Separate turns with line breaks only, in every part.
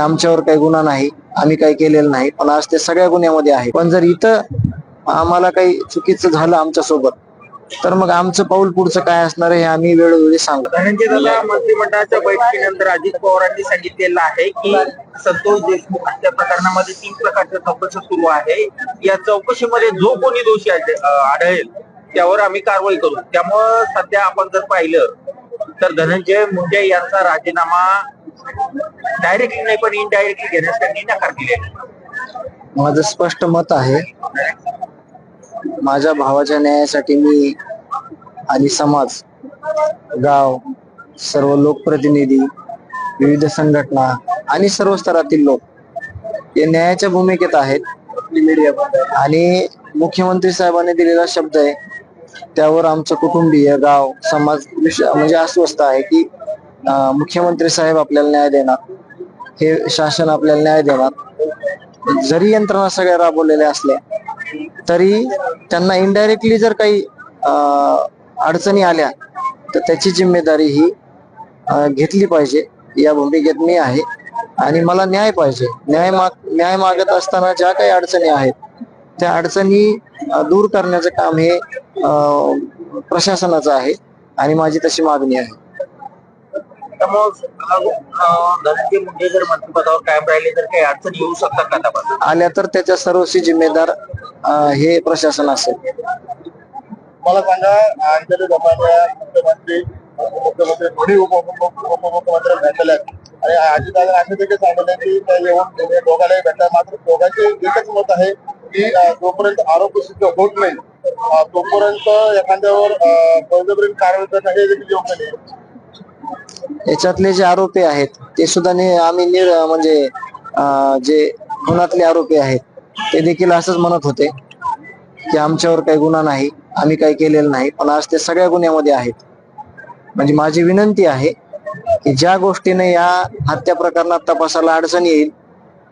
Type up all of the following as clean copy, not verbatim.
आमच्यावर काही गुन्हा नाही, आम्ही काही केलेलं नाही, पण आज ते सगळ्या गुन्ह्यामध्ये आहे. पण जर इथं आम्हाला काही चुकीचं झालं आमच्या सोबत, तर मग आमचं पाऊल पुढचं काय असणार आहे हे आम्ही वेळोवेळी सांगू.
धनंजय दादा, मंत्रिमंडळाच्या बैठकीनंतर अजित पवारांनी सांगितलेलं आहे की संतोष देशमुख हत्या प्रकरणामध्ये 3 प्रकारच्या चौकशी सुरू आहे. या चौकशीमध्ये जो कोणी दोषी आढळेल त्यावर आम्ही कारवाई करू. त्यामुळं सध्या आपण जर पाहिलं तर धनंजय मुंडे यांचा राजीनामा डायरेक्टली नाही पण इनडायरेक्टली घेण्यास त्यांनी नकार दिलेला.
माझं स्पष्ट मत आहे, माझ्या भावाच्या न्यायासाठी मी आणि समाज, गाव, सर्व लोकप्रतिनिधी, विविध संघटना आणि सर्व स्तरातील लोक हे न्यायाच्या भूमिकेत आहेत. आणि मुख्यमंत्री साहेबांनी दिलेला शब्द आहे त्यावर आमचं कुटुंबीय, गाव, समाज म्हणजे अस्वस्थ आहे की मुख्यमंत्री साहेब आपल्याला न्याय देणार, हे शासन आपल्याला न्याय देणार. जरी यंत्रणा सगळ्या राबवलेल्या असल्या तरी त्यांना इनडायरेक्टली जर काही अडचणी आल्या तर त्याची जिम्मेदारी ही घेतली पाहिजे. या भूमिकेत मी आहे आणि मला न्याय पाहिजे. न्याय मागत असताना ज्या काही अडचणी आहेत त्या अडचणी दूर करण्याचं काम हे प्रशासनाचं आहे आणि माझी तशी मागणी आहे.
धनंजय मुंडे जर मंत्रिपदावर कायम राहिले तर काही अडचणी येऊ शकतात का? तपास
आल्या तर त्याच्या सर्वस्वी जिम्मेदार हे प्रशासन असेल.
मला सांगा, मुख्यमंत्री दोन्ही उपमुख्यमंत्री भेटले आणि अजितदादा असे देखील सांगितले की येऊन दोघांनाही भेटला. मात्र दोघांचे एकच मत आहे की जोपर्यंत आरोप सिद्ध होत नाही तोपर्यंत एखाद्यावर बळजबरीने कारवाई करणं हे देखील योग्य नाही.
याच्यातले जे आरोपी आहेत ते सुद्धा आम्ही म्हणजे जे गुन्ह्यातले आरोपी आहेत ते देखील असंच म्हणत होते की आमच्यावर काही गुन्हा नाही, आम्ही काही केलेलं नाही, पण आज ते सगळ्या गुन्ह्यामध्ये आहेत. म्हणजे माझी विनंती आहे की ज्या गोष्टीने या हत्या प्रकरणात तपासाला अडचण येईल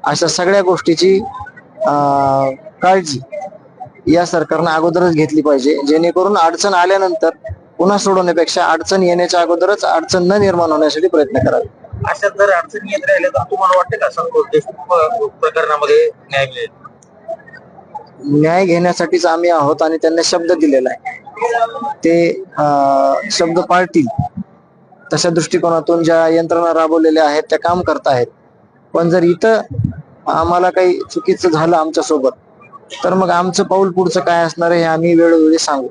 अशा सगळ्या गोष्टीची काळजी या सरकारनं अगोदरच घेतली पाहिजे, जेणेकरून अडचण आल्यानंतर पुन्हा सोडवण्यापेक्षा अडचण येण्याच्या अगोदरच अडचण न निर्माण होण्यासाठी प्रयत्न करावे.
अशा जर अडचणी येत राहिल्या तर तुम्हाला वाटतं का संतोष देशमुख प्रकरणामध्ये न्याय मिळेल?
न्याय घेण्यासाठीच आम्ही आहोत आणि त्यांना शब्द दिलेला आहे. ते शब्द पाळतील तशा दृष्टिकोनातून ज्या यंत्रणा राबवलेल्या आहेत त्या काम करतायत. पण जर इथं आम्हाला काही चुकीचं झालं आमच्या सोबत, तर मग आमचं पाऊल पुढचं काय असणार आहे हे आम्ही वेळोवेळी सांगू.